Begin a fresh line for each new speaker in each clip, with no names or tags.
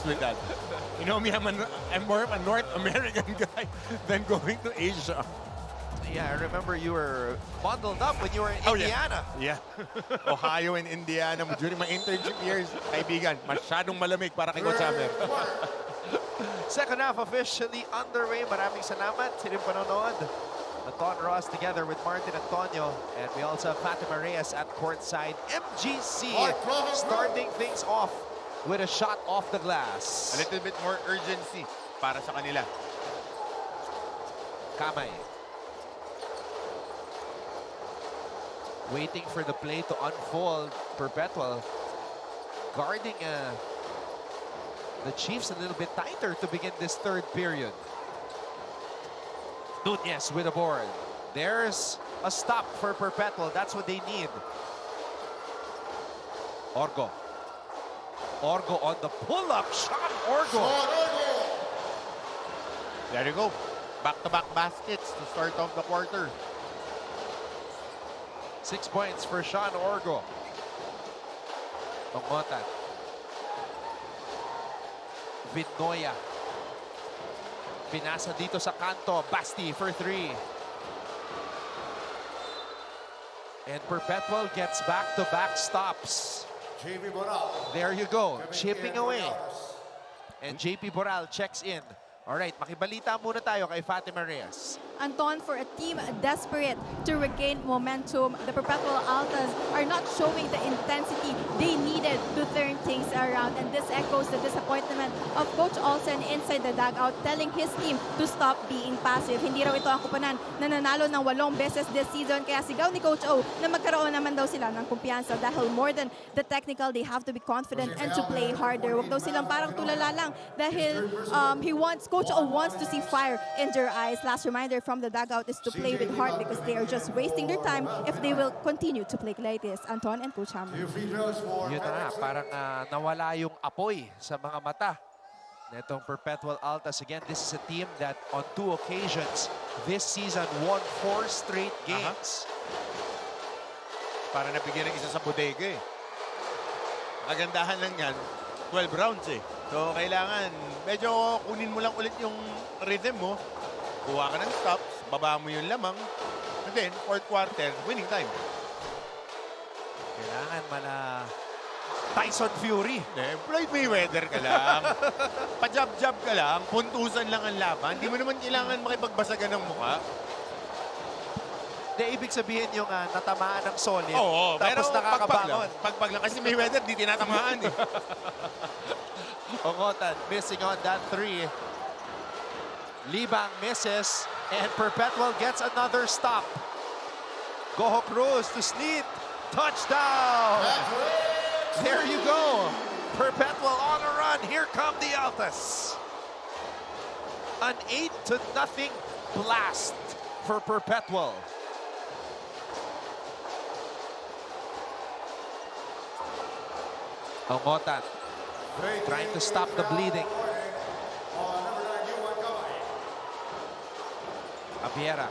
with that. You know me, I'm more of a North American guy than going to Asia.
Yeah, I remember you were bundled up when you were in Indiana.
Yeah. Ohio and Indiana during my internship years. Kaibigan, masyadong malamig para kay Coach Hammer.
Second half officially underway. Maraming salamat sa inyong panonood. Anton Ross together with Martin Antonio. And we also have Fatima Reyes at courtside. MGC starting things off with a shot off the glass.
A little bit more urgency para sa kanila.
Kamay. Waiting for the play to unfold. Perpetual guarding the Chiefs a little bit tighter to begin this third period. Nunez with a board. There's a stop for Perpetual. That's what they need. Orgo. Orgo on the pull-up shot. Orgo.
There you go. Back-to-back baskets to start off the quarter.
6 points for Sean Orgo. Tongmotan. Vinoya. Pinasa dito sa kanto. Basti for 3. And Perpetual gets back-to-back stops. There you go. Chipping away. And JP Boral checks in. All right, makibalita muna tayo kay Fatima Reyes.
Anton, for a team desperate to regain momentum, the Perpetual Altas are not showing the intensity they needed to turn things around. And this echoes the disappointment of Coach Olsen inside the dugout, telling his team to stop being passive. Hindi raw ito ang kupunan na nanalo ng 8 beses this season. Kaya sigaw ni Coach O na magkaroon naman daw sila ng kumpiyansa dahil more than the technical, they have to be confident and to play harder. Huwag daw silang parang tulala lang dahil Coach O wants to see fire in their eyes. Last reminder from the dugout is to play with heart because they are just wasting their time if they will continue to play like this. Anton and Coach Hammer.
Yun na, parang nawala yung apoy sa mga mata netong Perpetual Altas. Again, this is a team that on 2 occasions this season won 4 straight games.
Para nabigyan ng isa sa bodega eh. Kagandahan lang yan, 12 rounds eh. So, kailangan, medyo kunin mo lang ulit yung rhythm mo. Kuha ka ng stops, baba mo yung lamang. And then, fourth quarter, winning time.
Kailangan Tyson Fury.
Floyd Mayweather ka lang. Pa-jab-jab ka lang. Puntusan lang ang laban. Hindi mo naman kailangan makipagbasagan ng mukha.
Ibig sabihin yung natamaan ng solid.
Oo,
tapos nakakabangon.
Pagpag lang. Kasi Mayweather, di tinatamaan eh.
Ongotan missing on that 3. Libang misses and Perpetual gets another stop. Goho Cruz to Sleet. Touchdown! There you go. Perpetual on a run. Here come the Altas. An 8-0 blast for Perpetual. Ongotan trying to stop the bleeding. Abiera.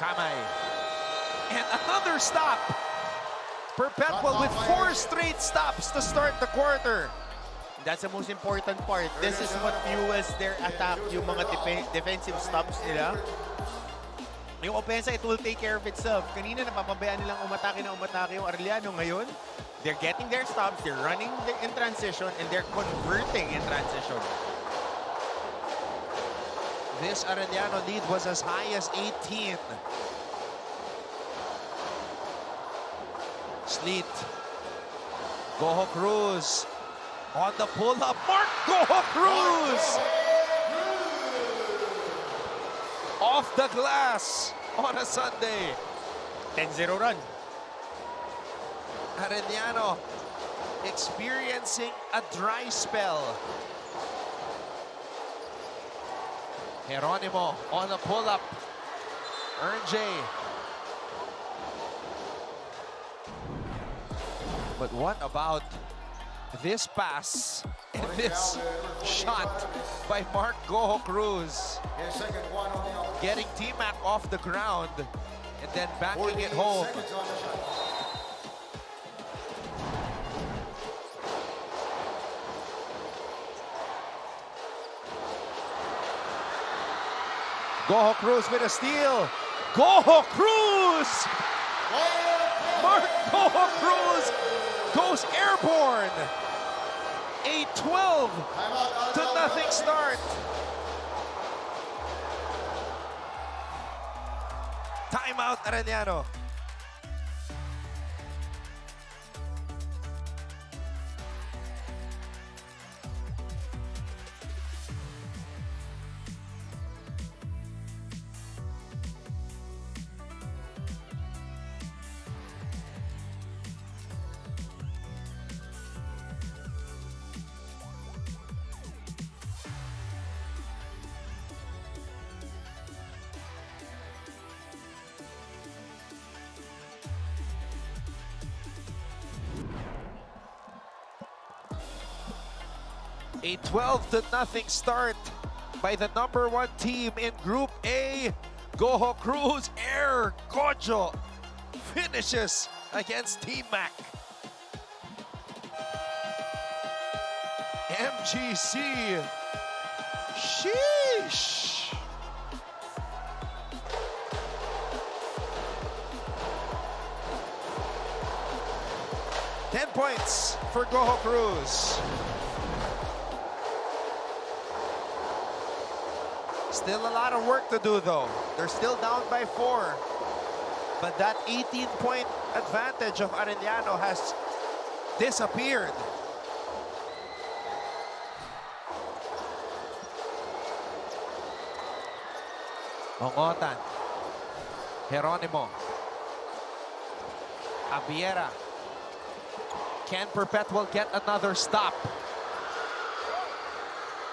Kamay. And another stop. Perpetual with 4 straight stops to start the quarter.
That's the most important part. This is what fuels their attack, yung mga defensive stops nila. Yung offense, it will take care of itself. Kanina, napapabayaan nilang umatake yung Arellano. Ngayon, they're getting their stops, they're running in transition, and they're converting in transition.
This Arellano lead was as high as 18. Sleet. Goho Cruz. On the pull-up, Mark Goho Cruz! Off the glass on a Sunday.
10-0 run.
Arellano experiencing a dry spell. Geronimo on the pull-up. Ernj. But what about this pass and this shot by Mark Goho Cruz? Getting T-Mac off the ground and then backing it home. Goho Cruz with a steal. Goho Cruz! Mark Goho Cruz goes airborne. A 12-0 start. Timeout, Arellano. A 12-0 start by the #1 team in Group A. Goho Cruz Air Gojo finishes against Team Mac. MGC. Sheesh. Ten points for Goho Cruz. Still a lot of work to do, though. They're still down by 4. But that 18-point advantage of Arellano has disappeared. Mongotan. Geronimo. Abiera. Can Perpetual get another stop?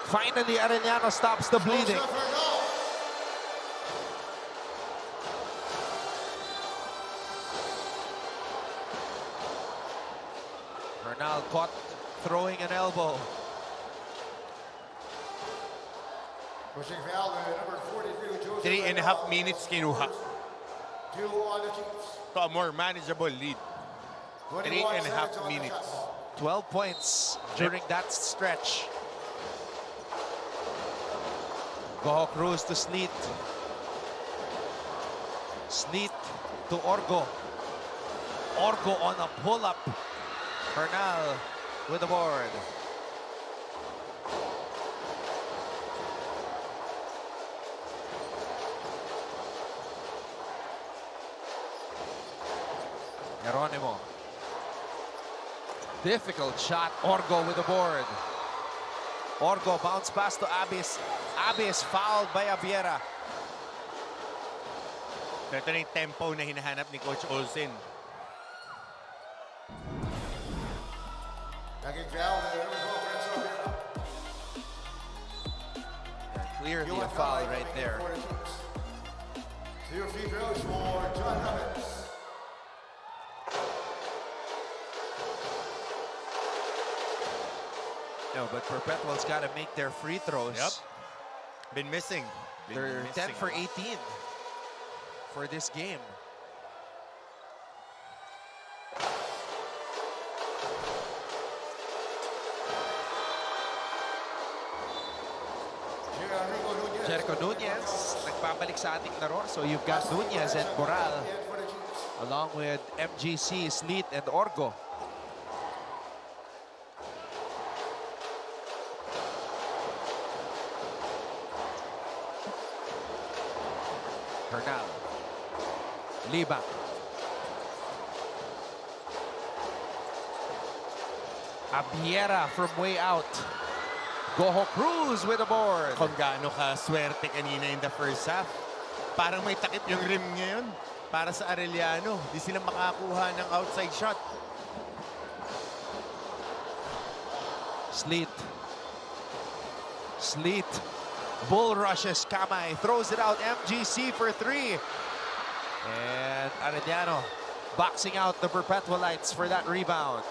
Finally, Arellano stops the bleeding. Bernal caught throwing an elbow.
Pushing foul, number 43,
3.5 minutes kinuha.
2 on the Chiefs.
To a more manageable lead. 3.5 minutes.
12 points during that stretch. Goho Cruz to Sleet. Sleet to Orgo. Orgo on a pull-up. Bernal with the board. Geronimo. Difficult shot. Orgo with the board. Orgo bounce pass to Abis. Abis fouled by Abiera.
Ito na yung tempo na hinahanap ni Coach Olsen.
Taking foul, number 12,
Clearly a foul right there.
2 free throws for John Evans.
No, but Perpetual's got to make their free throws.
Yep. Been missing.
They're 10 for 18 for this game. Jericho Nunez, nagpabalik sa ating laro. So you've got Nunez and Boral, along with MGC, Sleet, and Orgo. Bernal. Liba. Abiera from way out. Goho Cruz with the board.
Kung gaano ka swerte kanina in the first half. Parang may takip yung rim ngayon para sa Arellano. Di sila makakuha ng outside shot.
Sleet. Sleet. Bull rushes Kamay. Throws it out. MGC for 3. And Arellano boxing out the Perpetualites for that rebound.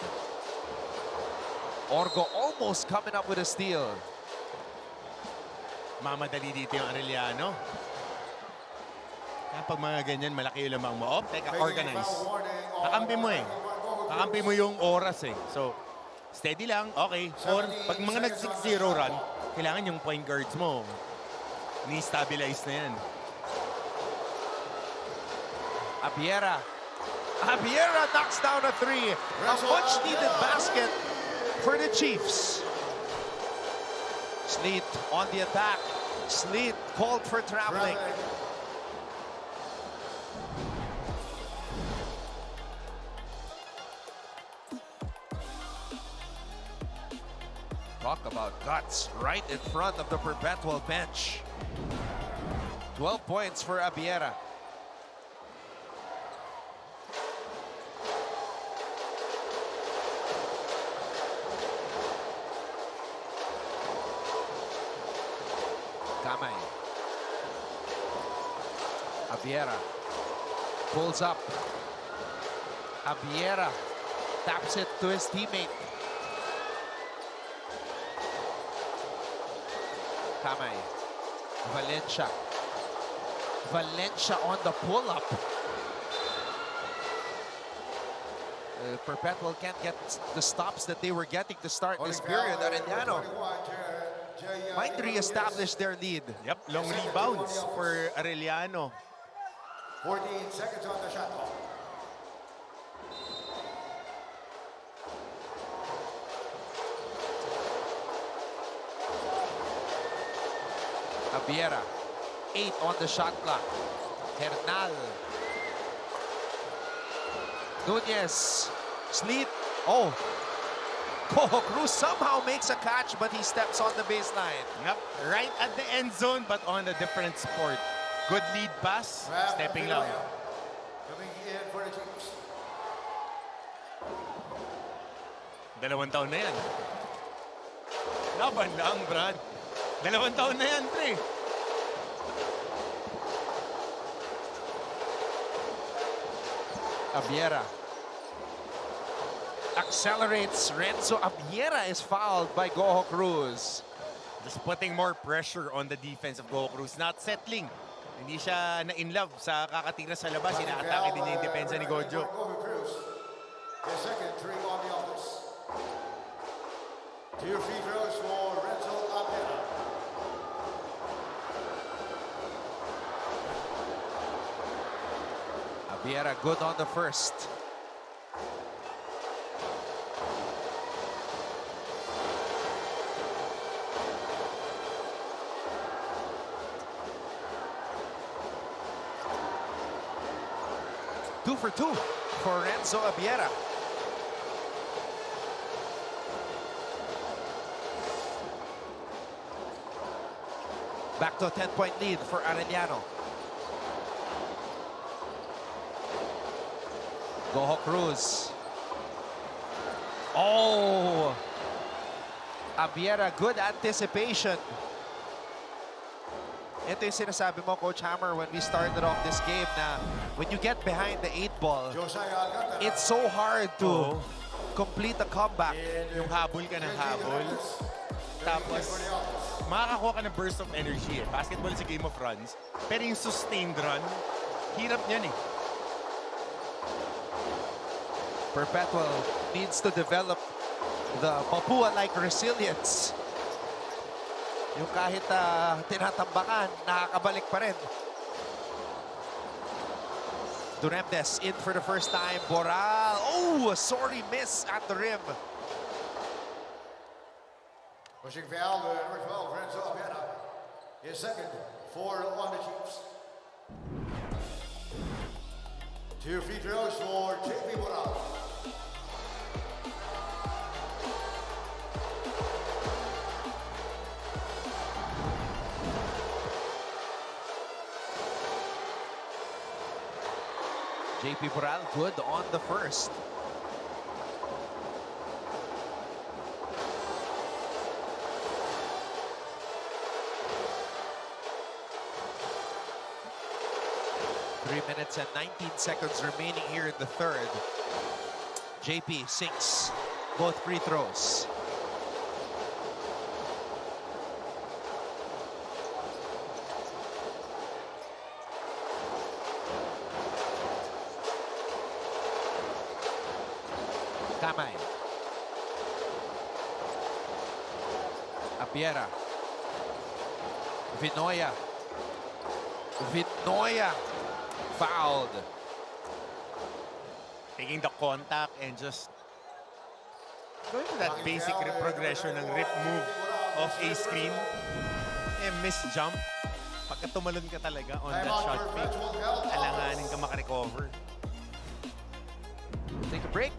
Orgo almost coming up with a steal.
Mamadali dito yung Arellano. Kapag mga ganyan, malaki yung lamang mo. Teka, organize. Kakampi mo eh. Kakampi mo yung oras eh. So, steady lang, okay. Or pag mga nag 6-0 run, kailangan yung point guards mo. Ni-stabilize na yan.
Abiera. Abiera knocks down a three. A much-needed basket for the Chiefs. Sleet on the attack. Sleet called for traveling. Talk about guts right in front of the Perpetual bench. 12 points for Abiera. Kamay. Abiera pulls up. Abiera taps it to his teammate. Kamay. Valencia. Valencia on the pull-up. Perpetual can't get the stops that they were getting to start this period. Arellano might re-establish their lead.
Yep, long rebounds for Arellano.
14 seconds on the shot clock.
Abiera, 8 on the shot clock. Hernal. Nunez. Sleet. Oh. Coho Cruz somehow makes a catch, but he steps on the baseline.
Yep, right at the end zone, but on a different sport. Good lead pass, stepping lang.
Coming in for the Chiefs.
2 taon na yan. Laban lang, Brad. 2 taon na yan, pre.
Abiera accelerates. Renzo Abiera is fouled by Goho Cruz.
Just putting more pressure on the defense of Goho Cruz. Not settling. Hindi siya na-in love sa kakatira sa labas. Ina-atake din niya yung depensa ni Gojo.
His second three on the Altas. 2 free throws for Renzo Abiera.
Abiera good on the first. Two for two for Renzo Abiera. Back to a 10-point lead for Arellano. Goho Cruz. Oh! Abiera, good anticipation. Ito yung sinasabi mo, Coach Hammer, when we started off this game na when you get behind the 8 ball, it's so hard to complete a comeback.
Yung habol ka ng habol. Tapos, makakakuha ka ng burst of energy eh. Basketball is a game of runs. Pero yung sustained run, hirap niyan eh.
Perpetual needs to develop the Papua-like resilience. Yung kahit tinatambakan, nakakabalik pa rin. Duremdes in for the first time. Boral. Oh, a sorry miss at the rim.
Pushing foul, number 12, Renzo Abiera. His second, 4 on the Chiefs. 2 free throws for JP Boral.
JP Boral good on the first. Three minutes and 19 seconds remaining here in the third. JP sinks both free throws. Kamay. Abiera. Vinoya. Vinoya fouled.
taking the contact and just going to that basic progression ng rip move of a screen. Miss jump. Pagka tumalon ka talaga on that shot fake, alanganin ka makarecover.
Take a break.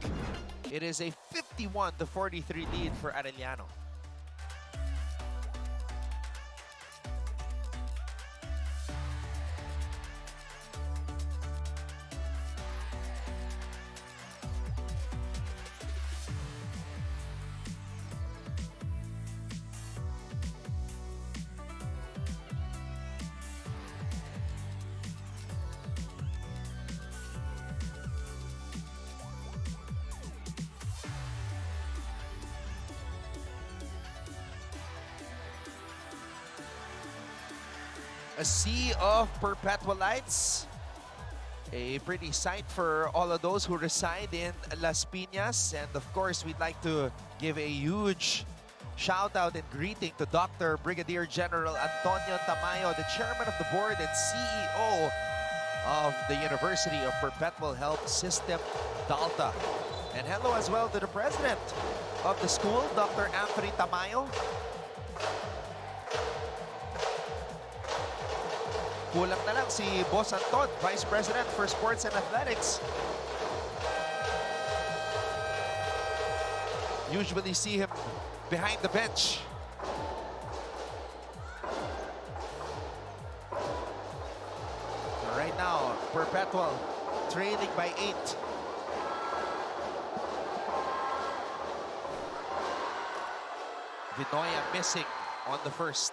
It is a 51-43 lead for Arellano. A sea of perpetual lights. A pretty sight for all of those who reside in Las Piñas. And of course, we'd like to give a huge shout out and greeting to Dr. Brigadier General Antonio Tamayo, the chairman of the board and CEO of the University of Perpetual Health System, DALTA. And hello as well to the president of the school, Dr. Anthony Tamayo. Kulang na lang si Boss Anton, Vice President for Sports and Athletics. Usually see him behind the bench. Right now, Perpetual trailing by 8. Vinoya missing on the first.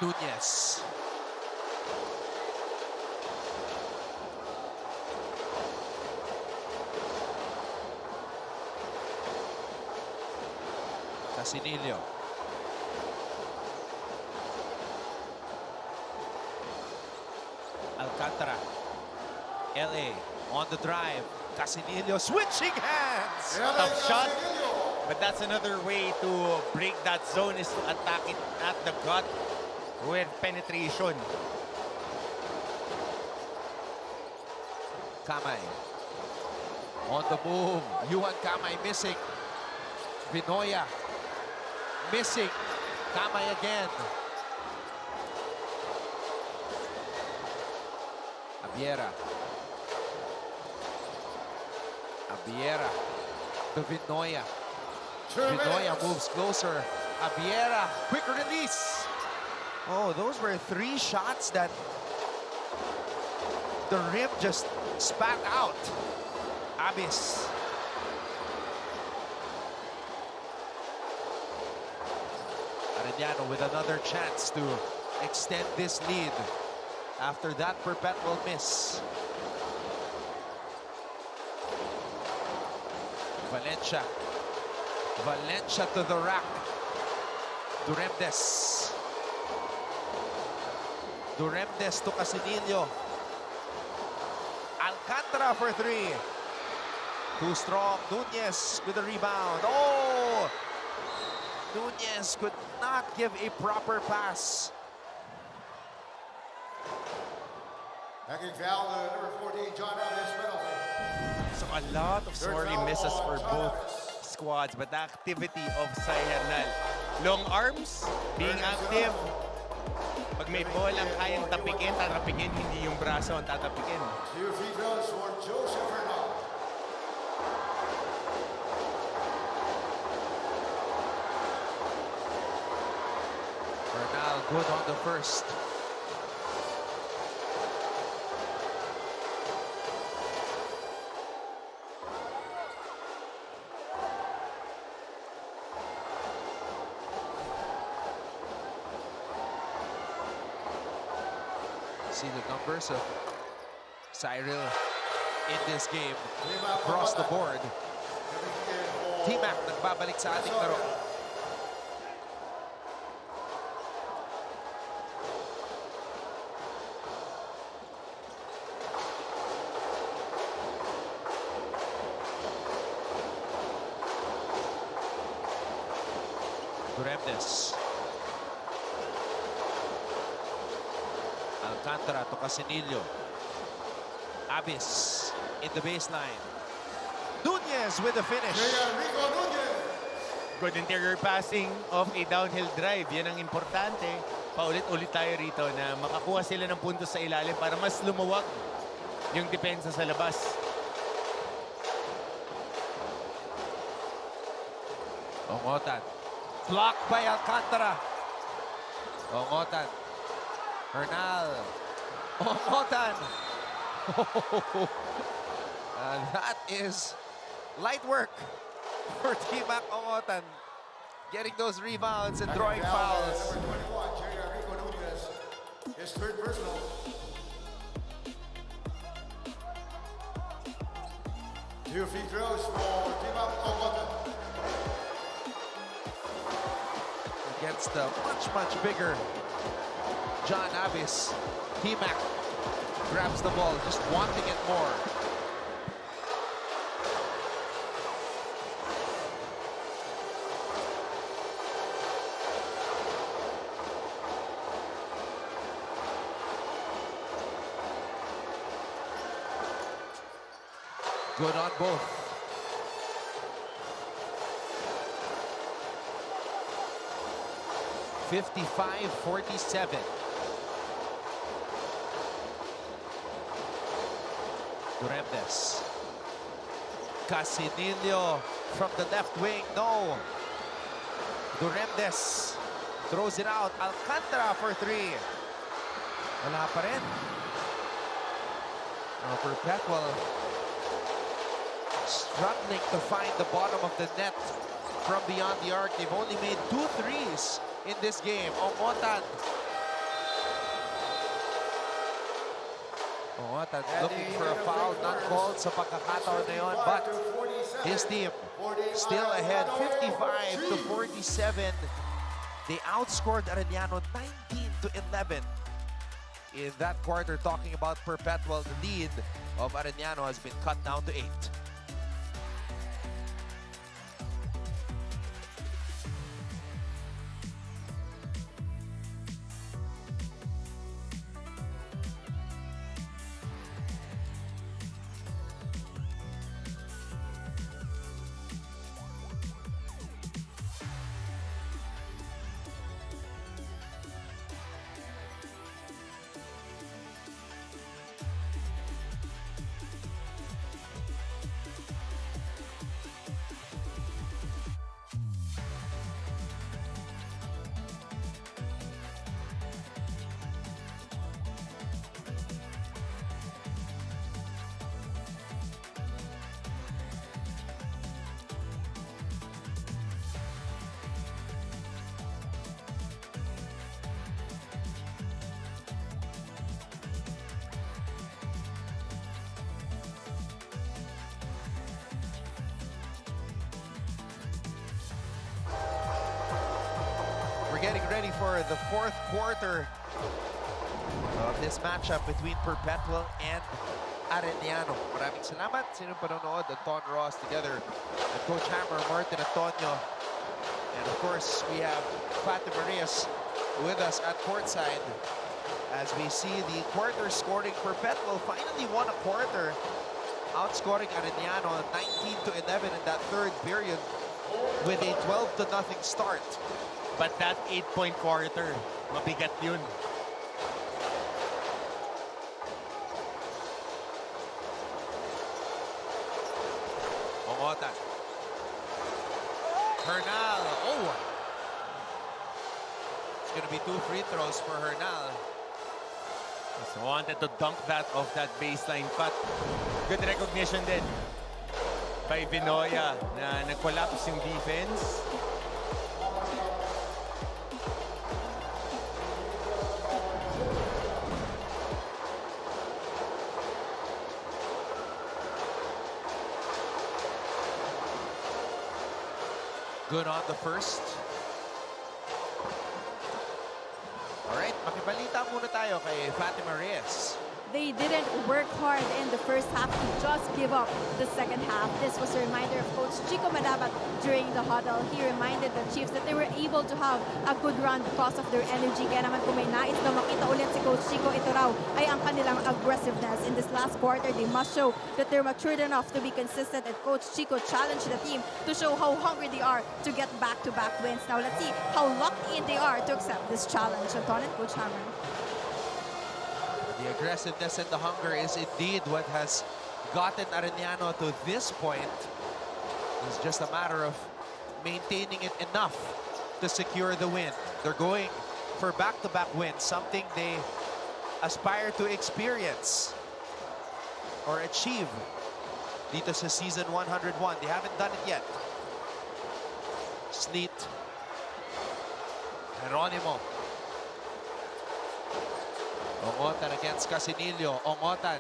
Nunez. Casinillo. Alcantara. LA on the drive. Casinillo switching hands.
Tough shot. But that's another way to break that zone, is to attack it at the gut with penetration.
Kamay. On the move. Yuan Kamay missing. Vinoya. Missing. Kamay again. Abiera. Abiera. To Vinoya. Vinoya moves closer. Abiera. Quick release. Oh, those were 3 shots that the rim just spat out. Abis. Arellano with another chance to extend this lead after that perpetual miss. Valencia. Valencia to the rack. Duremdes. Duremdes to Casinillo. Alcantara for 3. Too strong. Nunez with a rebound. Oh! Nunez could not give a proper pass.
Making foul, number 14, John Alves, penalty.
So a lot of sorry misses for both squads, but the activity of Sai Hernal. Long arms, being active. Pag may ball ang kayang tapikin, tatapikin, hindi yung braso ang tatapikin.
2 free throws for Joseph Hernal.
Hernal good on the first. See the numbers of Cyril in this game across the board. T-Mac nagbabalik sa ating laro. Duremdes. Alcantara to Casinillo. Abis in the baseline. Nunez with the finish.
Rico Nunez.
Good interior passing of a downhill drive. Yan ang importante. Paulit-ulit tayo rito na makakuha sila ng puntos sa ilalim para mas lumawak yung depensa sa labas.
Ongotan. Blocked by Alcantara. Ongotan. Hernal. Ongotan. That is light work for T-Mac Ongotan. Getting those rebounds and drawing fouls.
Number 21, Rico Nunez. His third personal. Two free throws for T-Mac Ongotan.
Against the much bigger John Abis. T-Mac grabs the ball, just wanting it more. Good on both. (55-47). Duremdes. Casinillo from the left wing. No. Duremdes throws it out. Alcantara for three. Wala pa rin. Perpetual struggling to find the bottom of the net from beyond the arc. They've only made 2 threes in this game. Ongotan. Ongotan looking for a foul, not called sa pagkakataon na yun, but his team still ahead, 55-47. They outscored Arellano 19-11 in that quarter. Talking about Perpetual, the lead of Arenaniano has been cut down to 8. Getting ready for the fourth quarter of this matchup between Perpetual and Arellano. Maraming salamat sa inyong panonood. Anton Ross together with Coach Hammer, Martin Antonio. And of course, we have Fatima Reyes with us at courtside as we see the quarter scoring. Perpetual finally won a quarter, outscoring Arellano 19-11 in that third period with a 12-0 start.
But that 8-point quarter, mabigat yun.
Ongotan. Hernal. Oh! It's going to be 2 free throws for Hernal.
So wanted to dunk that off that baseline cut. Good recognition din by Vinoya na nag-collapse yung defense.
Good on the first. Alright, makibalita muna tayo kay Fatima Reyes.
they didn't work hard in the first half to just give up the second half. This was a reminder of Coach Chico Madabat during the huddle. He reminded the Chiefs that they were able to have a good run because of their energy. Kaya naman kung may nais na makita ulit si Coach Chico, ito raw ay ang kanilang aggressiveness. In this last quarter, they must show that they're matured enough to be consistent, and Coach Chico challenged the team to show how hungry they are to get back-to-back wins. Now let's see how locked in they are to accept this challenge. Anton and Coach Hammer.
The aggressiveness and the hunger is indeed what has gotten Arellano to this point. It's just a matter of maintaining it enough to secure the win. They're going for back-to-back wins, something they aspire to experience or achieve dito sa season 101. They haven't done it yet. Sleet. Geronimo. Ongotan against Casinillo. Ongotan.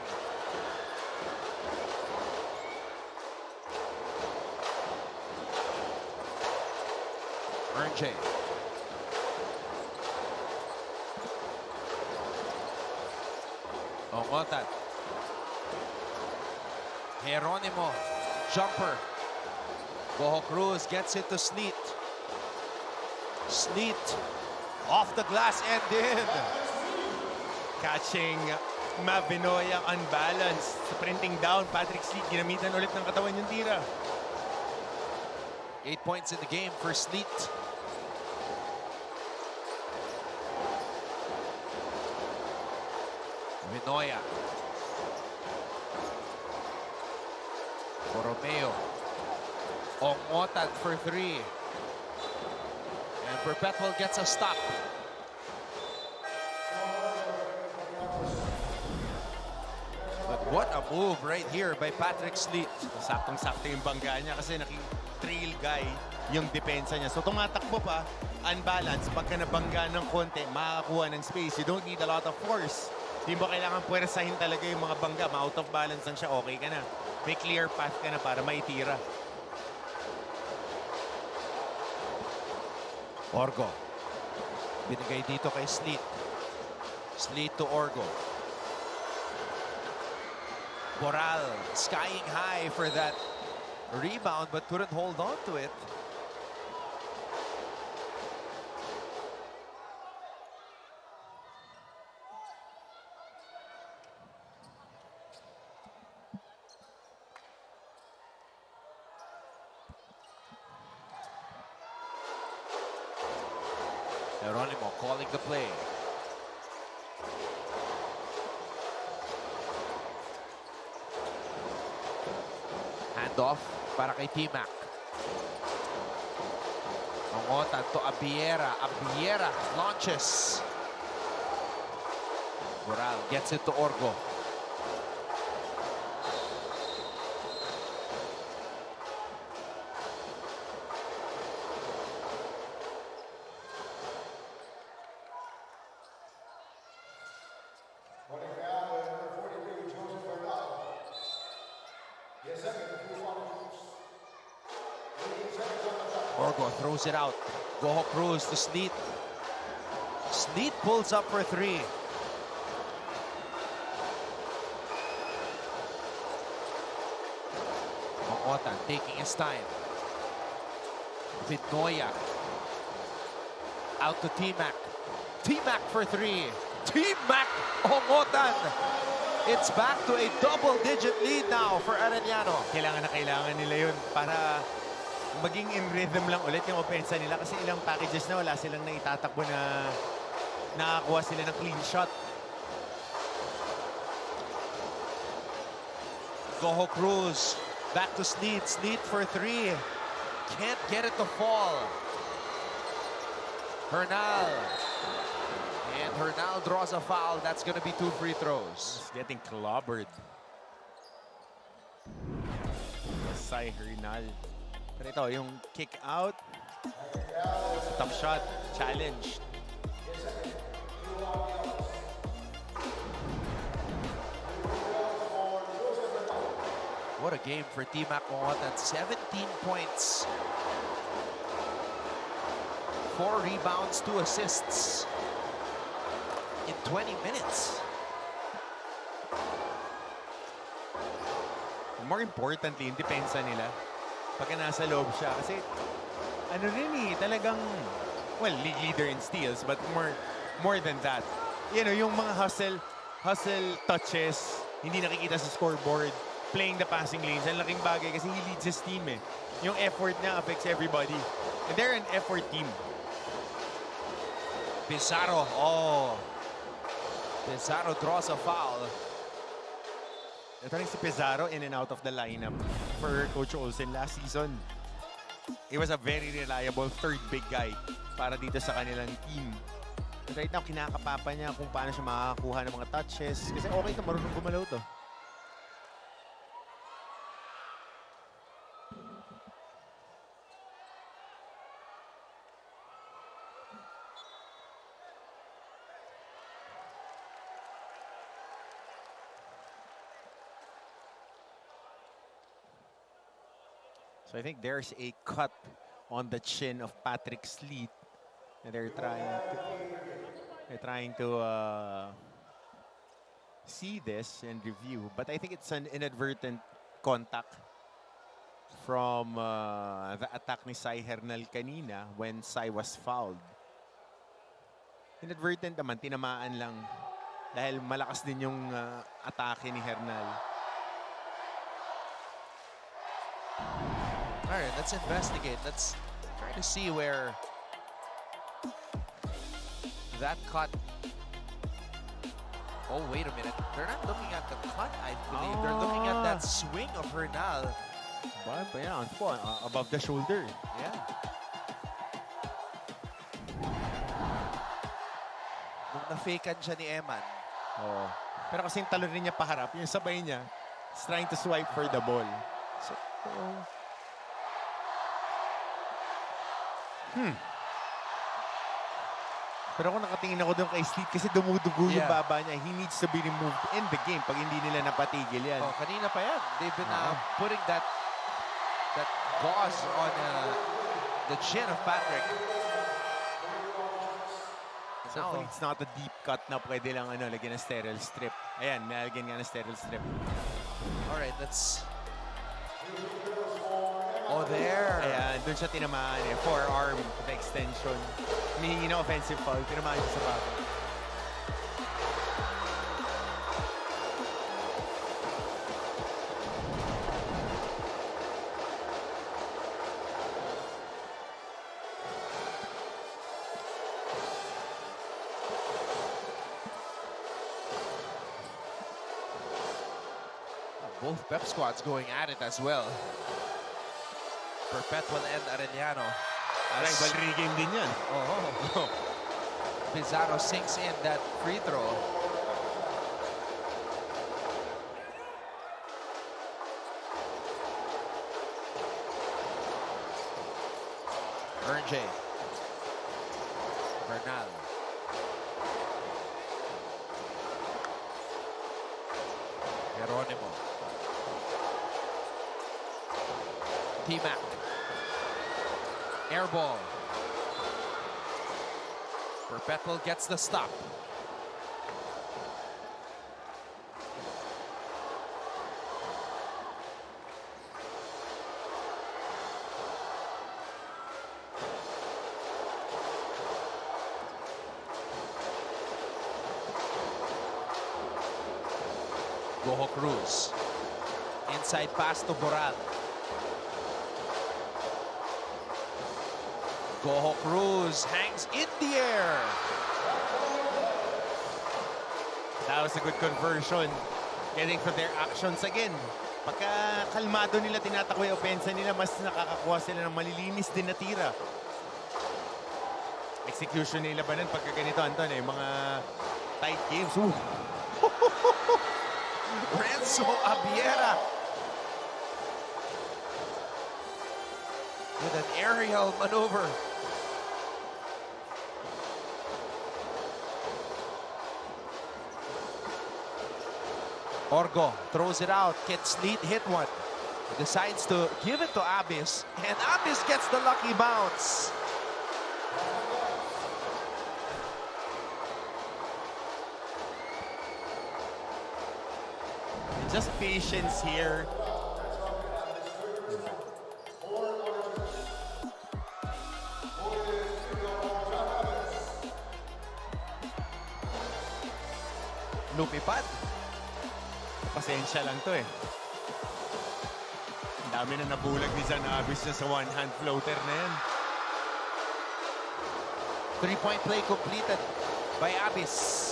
Ernje. Ongotan. Geronimo. Jumper. Boho Cruz gets it to Sleet. Sleet. Off the glass and in.
Catching Mavinoy ang unbalanced. Sprinting down, Patrick Sleet, ginamitan ulit ng katawan yung tira.
8 points in the game for Sleet. Vinoya. Borromeo. Ongotan for 3. And Perpetual gets a stop. But what a move right here by Patrick Sleet.
Saktong-sakto yung bangga niya kasi trail guy yung depensa niya. So tumatakbo pa, unbalanced. Pagka nabangga ng konti, makakakuha ng space. You don't need a lot of force. Hindi mo kailangan puwersahin talaga yung mga bangga. Ma-out of balance lang siya, okay ka na. May clear path ka na para maitira.
Orgo. Binigay dito kay Sleet. Sleet to Orgo. Boral skying high for that rebound but couldn't hold on to it. Geronimo calling the play. Handoff para kay T-Mac. Ongotan to Abiera. Abiera launches. Boral gets it to Orgo. Orgo throws it out. Boho Cruz to Sleet. Sleet pulls up for 3. Ongotan taking his time. Vinoya. Out to T-Mac. T-Mac for 3. T-Mac Ongotan. It's back to a double-digit lead now for Arellano.
Kailangan na kailangan nila yun para maging in rhythm lang ulit yung opensa nila kasi ilang packages na wala silang naitatakbo na nakakuha sila ng clean shot.
Boho Cruz back to Sleet. Sleet for 3. Can't get it to fall. Hernal. And Hernal draws a foul. That's going to be 2 free throws.
He's getting clobbered. Sai Hernal. Pero ito, yung kick out. Top shot. Challenge.
What a game for T-Mac Ongotan. 17 points. 4 rebounds, 2 assists in 20 minutes.
More importantly, yung depensa nila. Pagka nasa loob siya. Kasi, ano rin eh, talagang, well, league leader in steals, but more than that. You know, yung mga hustle touches, hindi nakikita sa scoreboard, playing the passing lanes, ang laking bagay kasi he leads his team eh. Yung effort niya affects everybody. And they're an effort team.
Pizarro, oh. Pizarro draws a foul.
Ito rin si Pizarro in and out of the lineup for Coach Olsen last season. He was a very reliable third big guy para dito sa kanilang team. And right now, kinakapapa niya kung paano siya makakakuha ng mga touches. Kasi okay ito, marunong gumalaw to. So I think there's a cut on the chin of Patrick Sleet. And they're trying to see this and review. But I think it's an inadvertent contact from the attack ni Sai Hernal kanina when Sai was fouled. Inadvertent naman, tinamaan lang. Dahil malakas din yung atake ni Hernal.
All right, let's investigate. Let's try to see where that cut. Oh, wait a minute. They're not looking at the cut, I believe. They're looking at that swing of Hernal.
But yeah, above the shoulder.
Yeah. Nung na-fakean siya ni Eman.
Oh. Pero kasing talon rin niya paharap, yung sabay niya, is trying to swipe for the ball. So, Pero ako nakatingin ako doon kay Sleet kasi dumudugo yung baba niya. He needs to be removed in the game pag hindi nila napatigil yan.
Oh, kanina pa yan. They've been putting that gauze on the chin of Patrick.
So hopefully it's not a deep cut na pwede lang lagyan ng sterile strip. Ayan, nalagyan nga ng sterile strip.
Alright, let's... Oh, there.
Ayan, doon siya tinamaan eh. Forearm, the extension. Humihingi na offensive foul, tinamaan siya sa baba.
Both Pep squads going at it as well. Perpetual and Arellano.
Rivalry game din yan.
Oh. Pizarro sinks in that free throw. RJ. Bernal. Geronimo. T-Mac. Air ball. Perpetual gets the stop. Goho Cruz. Inside pass to Boral. Goho Cruz hangs in the air.
That was a good conversion. Getting for their actions again. Pagka kalmado nila, tinatakbo yung opensa nila, mas nakakakuha sila ng malilinis din na tira. Execution nila ba nun pagka ganito, Anton, mga tight games.
Renzo Abiera with an aerial maneuver. Orgo throws it out. Can Sleet hit one? Decides to give it to Abis. And Abis gets the lucky bounce.
Just patience here.
Lumipad.
Pasensya lang to eh. Ang dami na nabulag ni Zanabis na sa one-hand floater na yan.
Three-point play completed by Abis.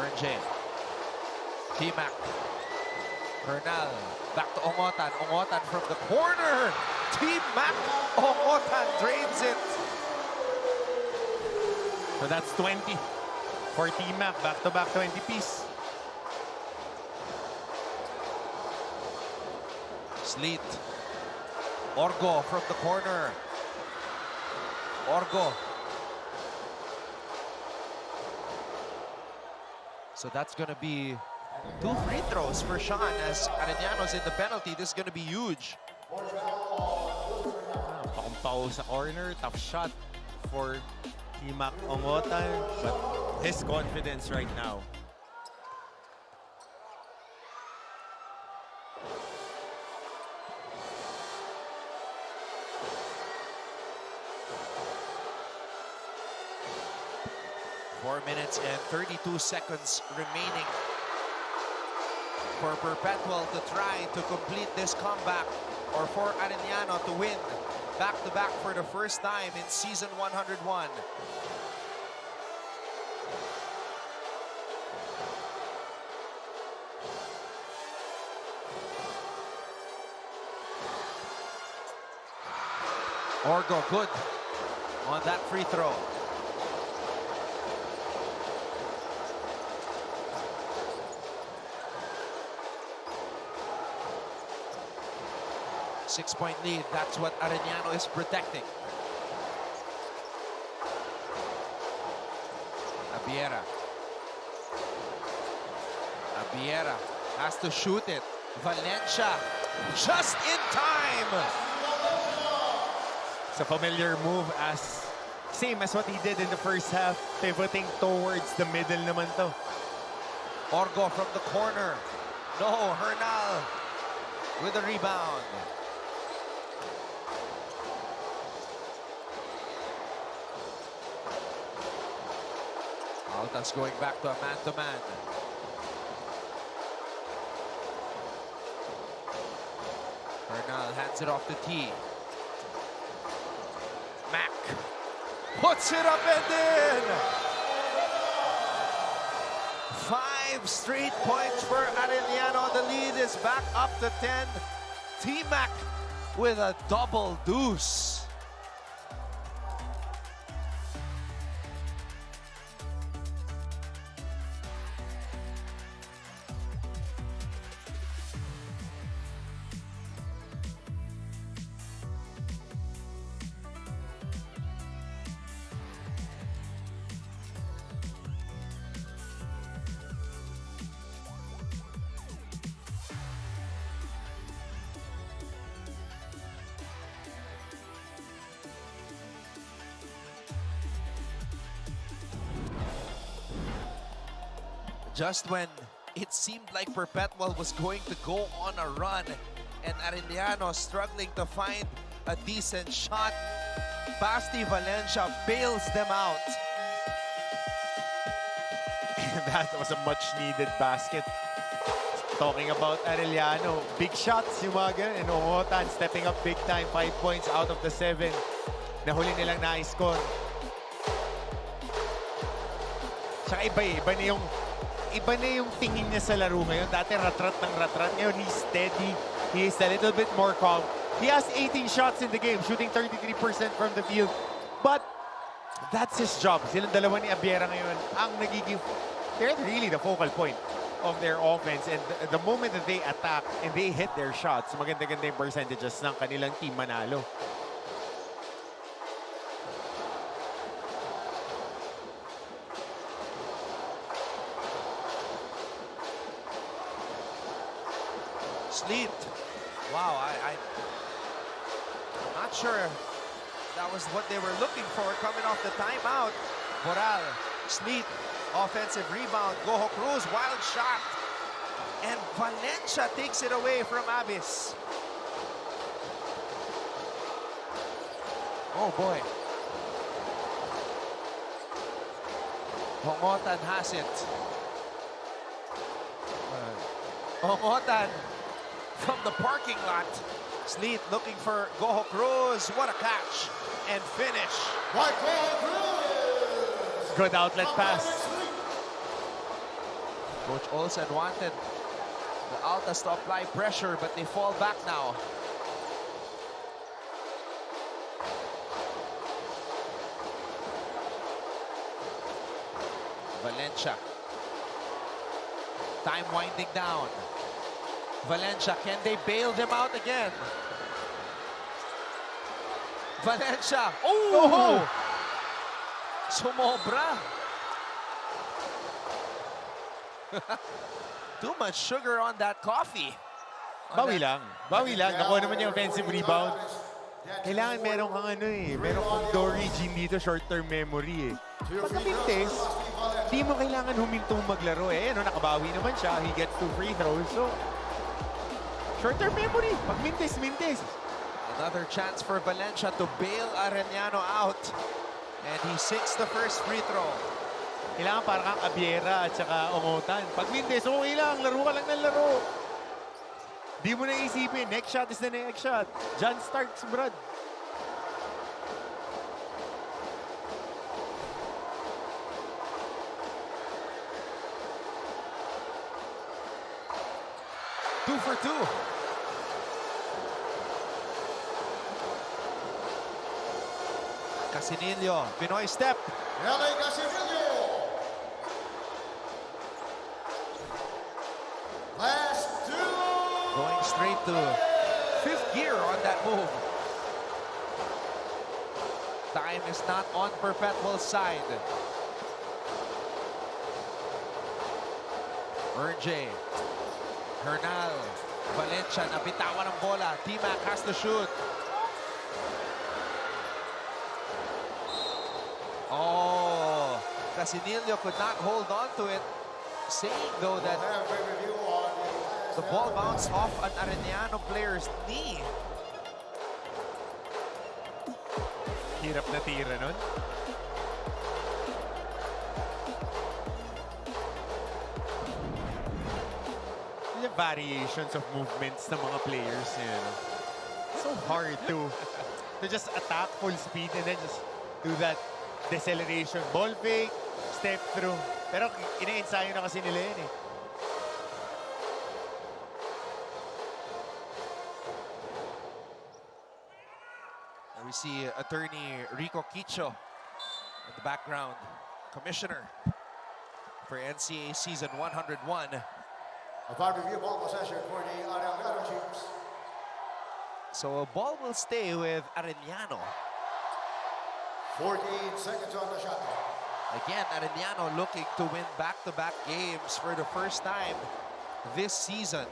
Ernje. T-Mac. Bernal. Back to Ongotan. Ongotan from the corner. T-Mac. Ongotan drains it.
So that's 20 for T-Mac. Back-to-back 20-piece.
Sleet. Orgo from the corner. Orgo. So that's going to be 2 free throws for Sean as Arellano's in the penalty. This is going to be huge.
Pakumpaw sa corner. Tough shot for T-Mac Ongotan. But his confidence right now.
Minutes and 32 seconds remaining for Perpetual to try to complete this comeback, or for Arellano to win back-to-back for the first time in season 101. Orgo good on that free throw. Six-point lead, that's what Arellano is protecting. Abiera. Abiera has to shoot it. Valencia, just in time!
It's a familiar move, as same as what he did in the first half, pivoting towards the middle naman to.
Orgo from the corner. No, Hernal with the rebound. Altas going back to a man-to-man. Bernal hands it off to T. Mac puts it up and in! 5 straight points for Arellano. The lead is back up to 10. T-Mac with a double deuce. Just when it seemed like Perpetual was going to go on a run and Arellano struggling to find a decent shot, Basti Valencia bails them out.
That was a much-needed basket. Talking about Arellano, big shots yung mga ganun. And Ongotan stepping up big time, 5 points out of the 7 na huli nilang na-score. Tsaka iba na yung tingin niya sa laro ngayon. Dati ratrat ng ratrat. Ngayon, he's steady. He's a little bit more calm. He has 18 shots in the game, shooting 33% from the field. But that's his job. Silang dalawa ni Abiera ngayon ang nagiging... They're really the focal point of their offense. And the moment that they attack and they hit their shots, maganda-ganda yung percentages ng kanilang team manalo.
Sleet. Wow, Not sure that was what they were looking for coming off the timeout. Moral, Sleet, offensive rebound. Goho Cruz, wild shot. And Valencia takes it away from Abyss. Oh boy. Hongotan has it. Hongotan from the parking lot. Sleet looking for Goho Cruz. What a catch. And finish.
Good outlet pass.
Coach Olsen wanted the Altas to apply pressure, but they fall back now. Valencia. Time winding down. Valencia, can they bail them out again? Valencia. Oh! Sumobra. Too much sugar on that coffee.
Bawi lang. Bawi lang. Nakuha naman yung offensive rebound. Kailangan meron kang meron kang Dory Jean dito, short-term memory Pag kapintes, di mo kailangan humintong maglaro nakabawi naman siya. He gets 2 free throws. So, short-term memory. Pag mintes.
Another chance for Valencia to bail Arellano out. And he sinks the first free throw.
Kailangan para kang Abiera at saka Ongotan. Pag mintes, okay lang. Laro ka lang ng laro. Di mo na isipin. Next shot is the next shot. John Starks, Brad.
Two for two. Casinillo, Pinoy step.
LA Casinillo. Last two.
Going straight to fifth gear on that move. Time is not on Perpetual's side. RJ. Hernal. Valencia, nabitawan ng bola. T-Mac has to shoot. Oh, Casinillo could not hold on to it. Saying though that the ball bounced off an Arenaniano player's knee.
Hirap na tira nun. The variations of movements ng mga players. So hard to just attack full speed and then just do that deceleration. Ball fake, step through. Pero ina-ensayo na kasi nila yun
And we see attorney Rico Quicho in the background. Commissioner for NCAA season 101.
A five review ball possession for the Arellano Chiefs.
So a ball will stay with Arellano.
14 seconds on the shot clock.
Again, Arellano looking to win back-to-back games for the first time this season.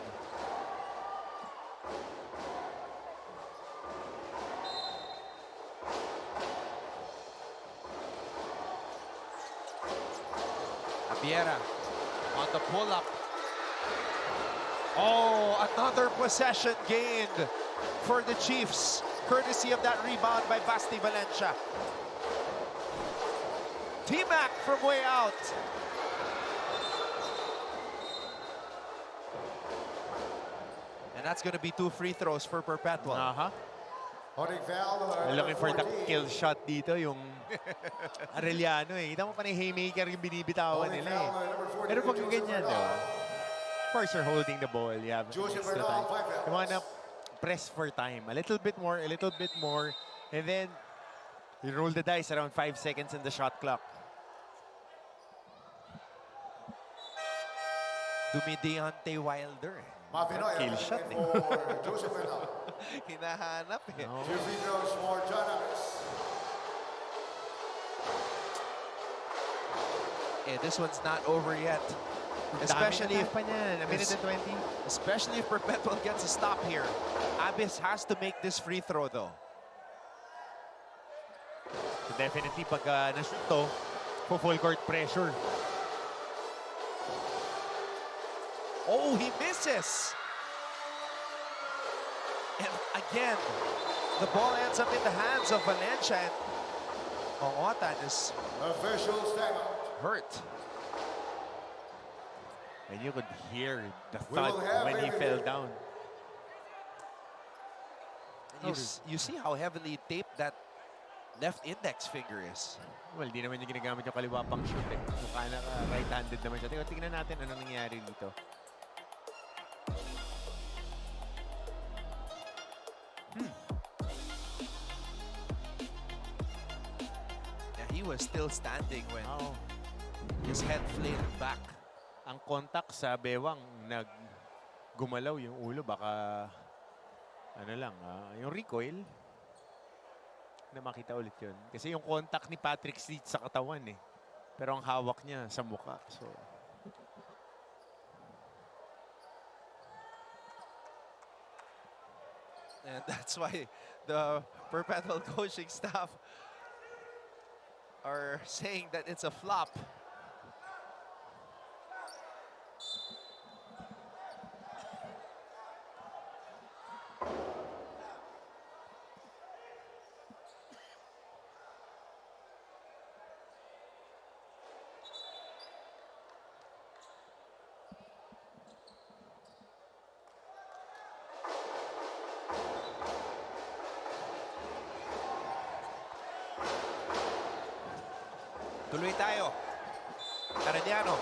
Abiera on the pull-up. Oh, another possession gained for the Chiefs, courtesy of that rebound by Basti Valencia. T-Mac from way out. And that's going to be 2 free throws for Perpetual.
Holding foul.
Looking for the kill shot dito, yung Arellano Kita mo pa na yung haymaker yung binibitawan nila Pero pag yung ganyan, of course you're holding the ball. You have extra time. You wanna press for time. A little bit more, and then you roll the dice around 5 seconds in the shot clock.
Deontay Wilder.
Kill shot
Hinahanap
No.
2 free throws for John Abbas.
This one's not over yet. Especially if,
a minute and 20.
especially if Perpetual gets a stop here. Abyss has to make this free throw though.
So definitely, pag na-shoot to, full court pressure.
Oh, he misses. And again, the ball ends up in the hands of Valencia. And Ongotan is
Officials timeout.
hurt.
And you could hear the
We will
thud
have
when he
a
fell
review.
down.
You see how heavily taped that left index finger is.
Well, di naman yung ginagamit yung kaliwa pang shoot eh. Mukha na right-handed naman siya. Tingnan natin ano nangyari dito.
Yeah, he was still standing when
Oh.
his head flared back.
Ang contact sa bewang gumalaw yung ulo. Baka ano lang, yung recoil na makita ulit yun. Kasi yung contact ni Patrick Sleet sa katawan eh. Pero ang hawak niya sa mukha. So,
And that's why the Perpetual coaching staff are saying that it's a flop. Tuloy tayo. Arellano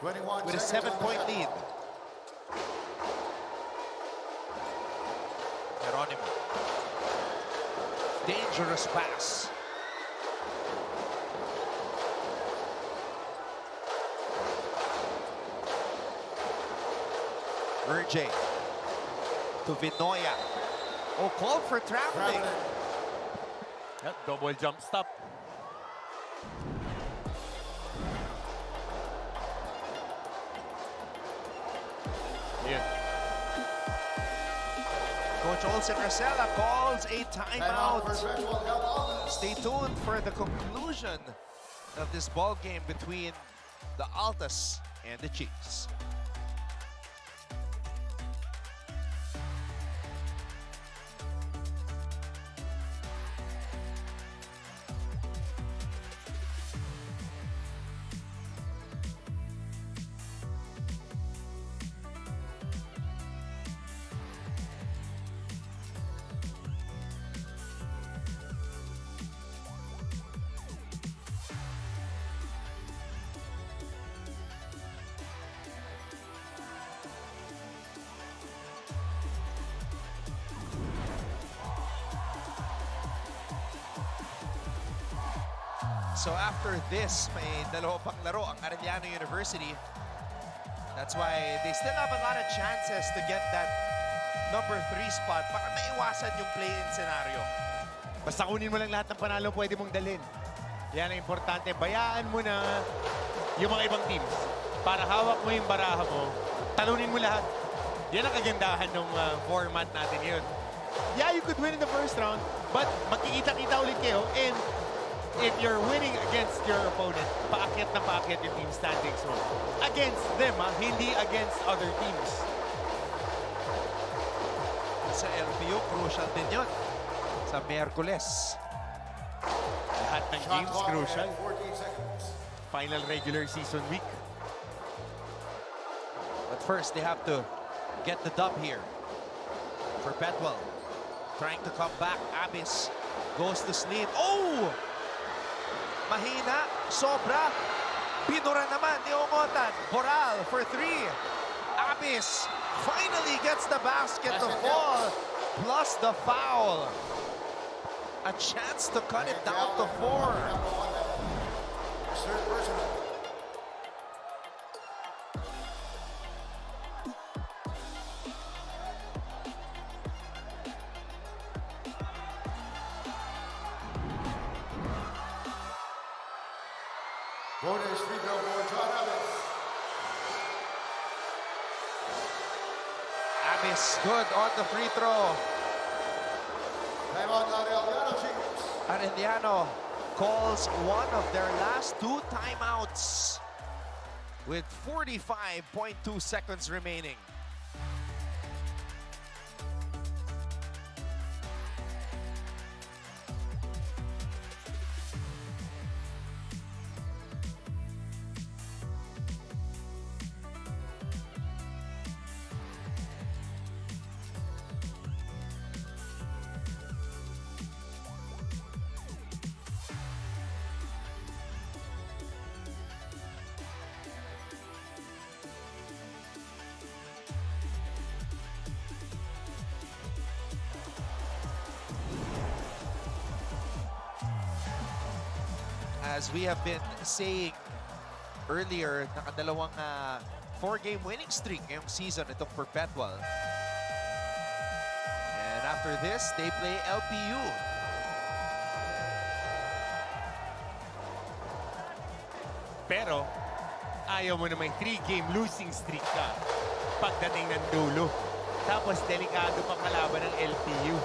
21
with a
seconds on the
7-point
shot
lead.
clock.
Geronimo. Dangerous pass. Urge to Vinoya. Oh, called for traveling.
yep, double jump stop. Yun.
Coach Olsen Rosella calls a
Timeout.
timeout.
Perpetual Altas.
Stay tuned for the conclusion of this ball game between the Altas and the Chiefs. So after this, may dalawa pang laro ang Arellano University. That's why they still have a lot of chances to get that number 3 spot. Baka maiwasan yung play-in scenario.
Basta kunin mo lang lahat ng panalo pwede mong dalhin. Yan ang importante. Bayaan mo na yung mga ibang teams para hawak mo yung baraha mo. Talunin mo lahat. Yan ang kagandahan ng format natin yun. Yeah, you could win in the first round, but magkikita-kita ulit kayo. And if you're winning against your opponent, paakyat na paakyat yung team standings mo. Against them, hindi against other teams.
Sa LPU, crucial din yun. Sa Miyerkules.
Lahat ng
Shot
games
clock
crucial.
at 14 seconds.
Final regular season week.
But first, they have to get the dub here. Perpetual trying to come back. Abyss goes to sleep. Oh! Mahina. Sobra. Pinura naman ni Ongotan. Boral for 3. Abyss finally gets the basket to fall. Plus the foul. A chance to cut it down to 4.
Third personal. Bonus free throw for John Evans.
Abyss good on the free throw.
Timeout, Arellano Chiefs.
Arellano calls one of their last 2 timeouts with 45.2 seconds remaining. As we have been saying earlier, nakadalawang 4-game winning streak ngayong season itong Perpetual. And after this, they play LPU.
Pero, ayaw mo na may 3-game losing streak ka pagdating ng dulo. Tapos, delikado pa kalaban ng LPU.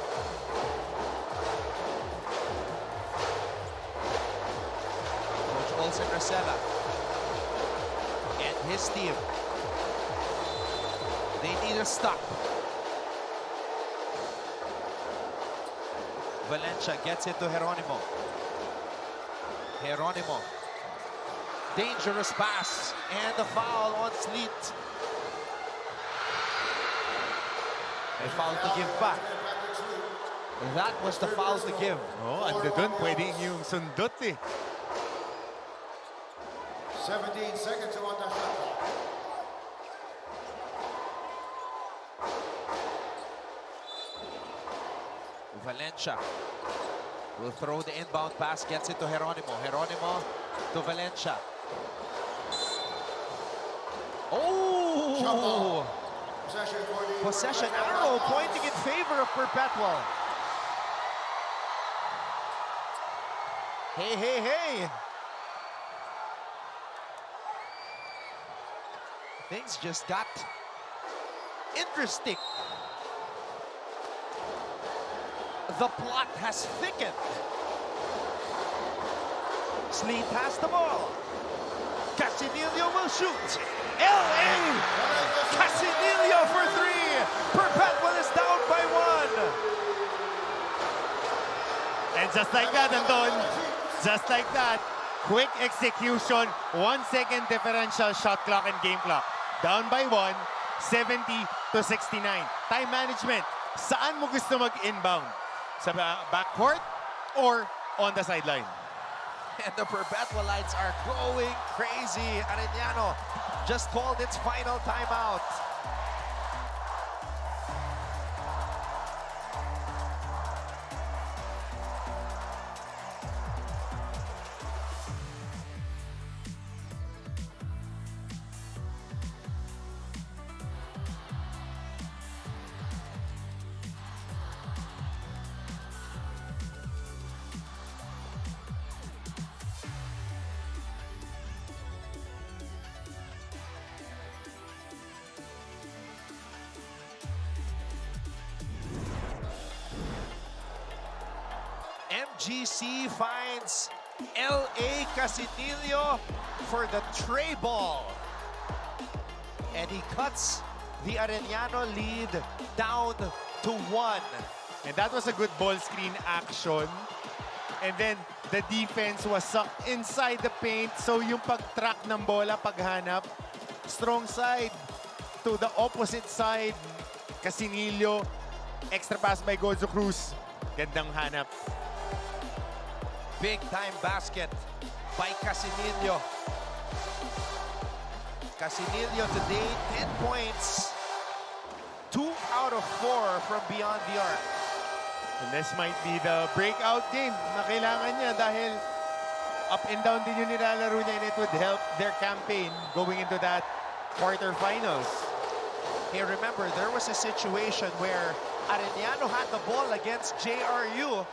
Olsen Rosella and his team, they need a stop. Valencia gets it to Geronimo. Geronimo, dangerous pass and the foul on Sleet. A foul to give back. That was the foul to give.
Oh, ando dun. Pwede yung sundot eh.
17 seconds on the shot clock.
Valencia will throw the inbound pass, gets it to Geronimo. Geronimo to Valencia. Oh! Possession arrow pointing in favor of Perpetual. Hey, hey, hey! Things just got interesting. The plot has thickened. Sleet has the ball. Casinillo will shoot. LA! Casinillo for 3. Perpetual is down by 1.
And just like that, Anton, just like that, quick execution, 1 second differential shot clock and game clock. Down by 1, 70 to 69. Time management, saan mo gusto mag-inbound? Sa backcourt or on the sideline?
And the Perpetualites are going crazy. Arellano just called its final timeout. MGC finds LA Casinillo for the tray ball. And he cuts the Arellano lead down to 1.
And that was a good ball screen action. And then the defense was sucked inside the paint. So yung pag-track ng bola, paghanap, strong side to the opposite side. Casinillo, extra pass by Gozo Cruz. Gandang hanap.
Big time basket by Casinillo. Casinillo today, 10 points. 2 out of 4 from beyond the arc.
And this might be the breakout game na kailangan niya dahil up and down din yung nilalaro niya and it would help their campaign going into that quarterfinals.
Hey, remember, there was a situation where Arellano had the ball against JRU.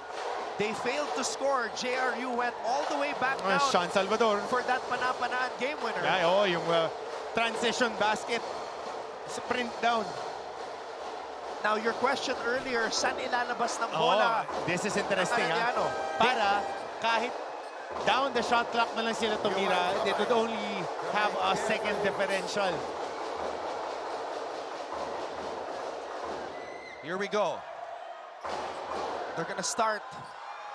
They failed to score. JRU went all the way back down
Sean Salvador
for that pana-panaan game winner.
yung transition basket, sprint down.
Now, your question earlier, saan ilalabas ng bola?
This is interesting.
Arellano.
Para kahit down the shot clock na lang sila tumira, they would only have a second differential.
Here we go. They're gonna start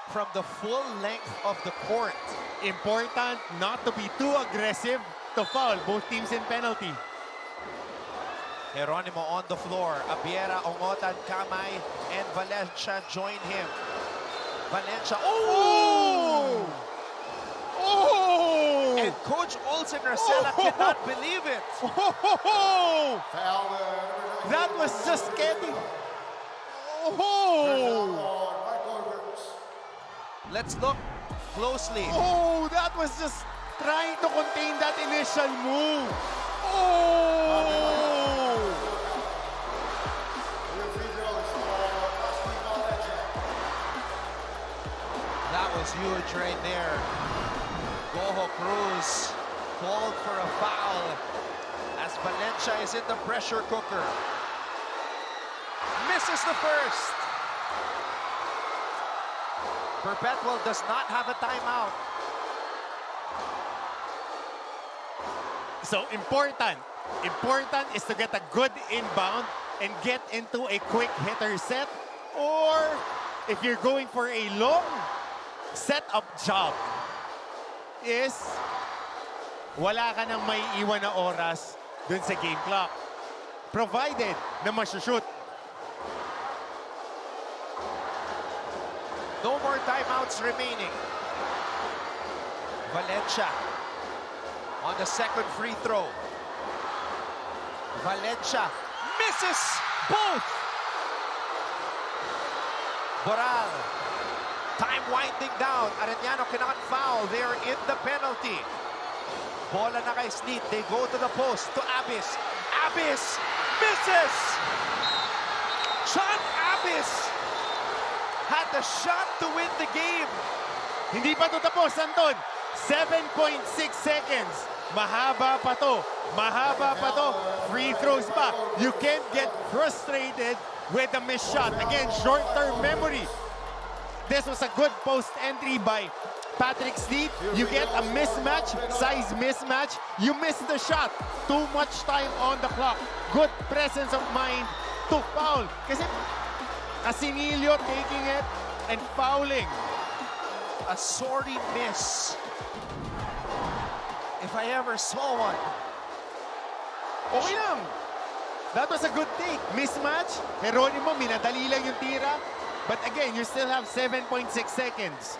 from the full length of the court.
Important not to be too aggressive to foul both teams in penalty.
Geronimo on the floor. Abiera, Ongotan, Kamay, and Valencia join him. Valencia, oh!
Oh!
And Coach Olsen Racela cannot believe it.
Oh!
Foul.
That was just getting... Oh!
Let's look closely.
Oh, that was just trying to contain that initial move. Oh!
That was huge right there. Goho Cruz called for a foul as Valencia is in the pressure cooker. Misses the first. Perpetual does not have a timeout.
So important is to get a good inbound and get into a quick hitter set, or if you're going for a long setup job, is wala ka nang may iwan na oras dun sa game clock, provided na masushoot.
No more timeouts remaining. Valencia on the second free throw. Valencia misses both. Boral. Time winding down. Arellano cannot foul. They are in the penalty. Bola na kay Sneed. They go to the post to Abis. Abis misses. John Abis had the shot to win the game.
Hindi pa ito tapos, Anton. 7.6 seconds. Mahaba pa to. Mahaba pa to. Free throws pa. You can't get frustrated with a missed shot. Again, short-term memory. This was a good post entry by Patrick Sneed. You get a mismatch, size mismatch. You miss the shot. Too much time on the clock. Good presence of mind to foul. Kasi Asinilio taking it and fouling.
A sorry miss. If I ever saw one.
Okay lang. That was a good take. Mismatch. Geronimo, minadali lang yung tira. But again, you still have 7.6 seconds.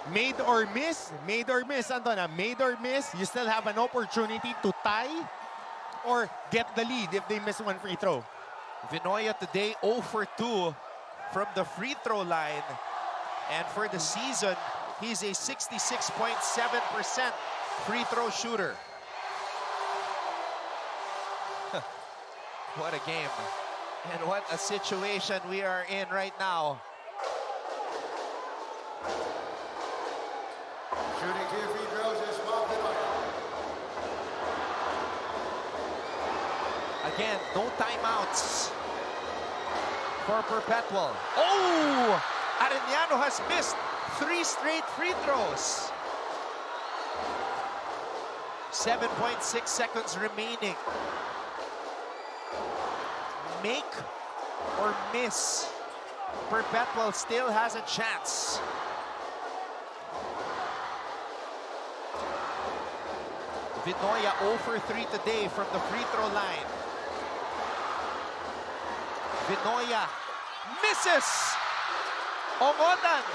Made or miss, Anton. Made or miss, you still have an opportunity to tie or get the lead if they miss one free throw.
Vinoya today 0 for 2 from the free throw line. And for the season, he's a 66.7% free throw shooter. What a game. And what a situation we are in right now.
Shooting 2 free throws is Bob Vinoya.
Again, no timeouts for Perpetual. Oh! Arellano has missed 3 straight free throws. 7.6 seconds remaining. Make or miss. Perpetual still has a chance. Vinoya 0 for 3 today from the free throw line. Vinoya misses. Ongotan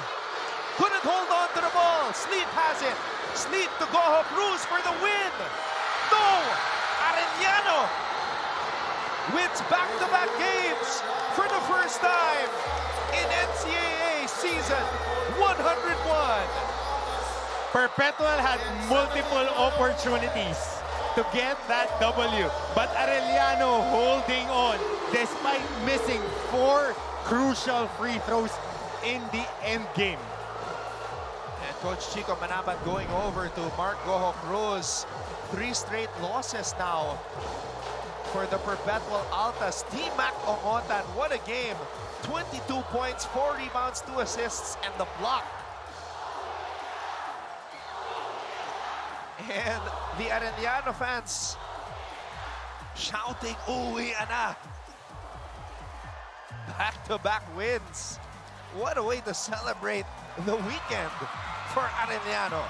couldn't hold on to the ball. Sleep has it. Sleep to Goho Cruz for the win. No! Arellano wins back-to-back games for the first time in NCAA season 101.
Perpetual had multiple opportunities to get that W, but Arellano holding on despite missing 4 crucial free throws in the end game.
And Coach Chico Manabat going over to Mark Goho Cruz. 3 straight losses now for the Perpetual Altas. T-Mac Ongotan, what a game. 22 points, 4 rebounds, 2 assists, and the block. And the Arellano fans shouting, "Uwi na!" Back-to-back wins. What a way to celebrate the weekend for Arellano.